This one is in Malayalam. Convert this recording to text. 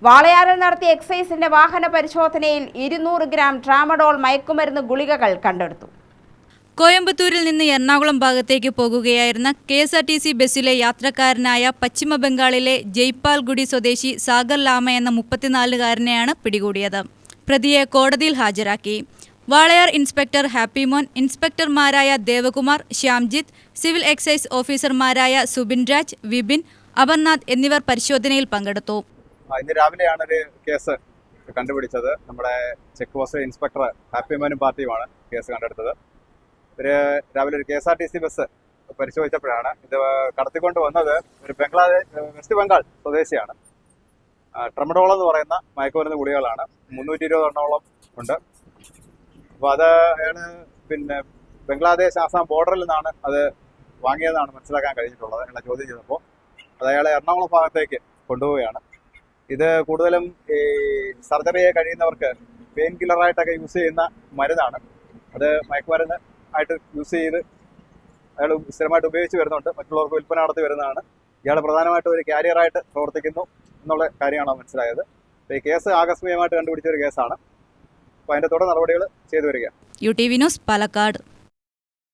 വാളയാറിൽ നടത്തിയ എക്സൈസിന്റെ വാഹന പരിശോധനയിൽ 200 ഗ്രാം ട്രാമഡോൾ മയക്കുമരുന്ന് ഗുളികകൾ കണ്ടെടുത്തു. കോയമ്പത്തൂരിൽ നിന്ന് എറണാകുളം ഭാഗത്തേക്ക് പോകുകയായിരുന്ന KSRTC ബസ്സിലെ യാത്രക്കാരനായ പശ്ചിമ ബംഗാളിലെ ജയ്പാൽഗുഡി സ്വദേശി സാഗർ ലാമ എന്ന 34-കാരനെയാണ് പിടികൂടിയത്. പ്രതിയെ കോടതിയിൽ ഹാജരാക്കി. വാളയാർ ഇൻസ്പെക്ടർ ഹാപ്പിമോൻ, ഇൻസ്പെക്ടർമാരായ ദേവകുമാർ, ശ്യാംജിത്ത്, സിവിൽ എക്സൈസ് ഓഫീസർമാരായ സുബിൻ രാജ്, വിപിൻ, അമർനാഥ് എന്നിവർ പരിശോധനയിൽ പങ്കെടുത്തു. ഇന്ന് രാവിലെയാണ് ഒരു കേസ് കണ്ടുപിടിച്ചത്. നമ്മുടെ ചെക്ക് പോസ്റ്റ് ഇൻസ്പെക്ടർ ഹാപ്പിമോനും പാർട്ടിയുമാണ് കേസ് കണ്ടെടുത്തത്. രാവിലെ ഒരു KSRTC ബസ് പരിശോധിച്ചപ്പോഴാണ് ഇത് കടത്തിക്കൊണ്ട് വന്നത് ഒരു വെസ്റ്റ് ബംഗാൾ സ്വദേശിയാണ്. ട്രമഡോൾ എന്ന് പറയുന്ന മയക്കുമരുന്ന് ഗുളികകളാണ്. 320 എണ്ണോളം ഉണ്ട്. അപ്പോൾ അത് അയാള് ബംഗ്ലാദേശ് ആസാം ബോർഡറിൽ നിന്നാണ് അത് വാങ്ങിയതെന്നാണ് മനസ്സിലാക്കാൻ കഴിഞ്ഞിട്ടുള്ളത്. അയാളെ ചോദ്യം ചെയ്തപ്പോൾ അത് അയാളെ എറണാകുളം ഭാഗത്തേക്ക് കൊണ്ടുപോവുകയാണ്. ഇത് കൂടുതലും ഈ സർജറിയെ കഴിയുന്നവർക്ക് പെയിൻ കില്ലറായിട്ടൊക്കെ യൂസ് ചെയ്യുന്ന മരുന്നാണ്. അത് മയക്കുമരുന്ന് ആയിട്ട് യൂസ് ചെയ്ത് അയാൾ സ്ഥിരമായിട്ട് ഉപയോഗിച്ച് വരുന്നുണ്ട്. മറ്റുള്ളവർക്ക് വിൽപ്പന നടത്തി വരുന്നതാണ്. ഇയാൾ പ്രധാനമായിട്ടും ഒരു കാരിയറായിട്ട് പ്രവർത്തിക്കുന്നു എന്നുള്ള കാര്യമാണ് മനസ്സിലായത്. ഈ കേസ് ആകസ്മികമായിട്ട് കണ്ടുപിടിച്ച ഒരു കേസാണ്. അപ്പോൾ അതിൻ്റെ തുടർ നടപടികൾ ചെയ്തു വരിക. UTV news, Palakkad.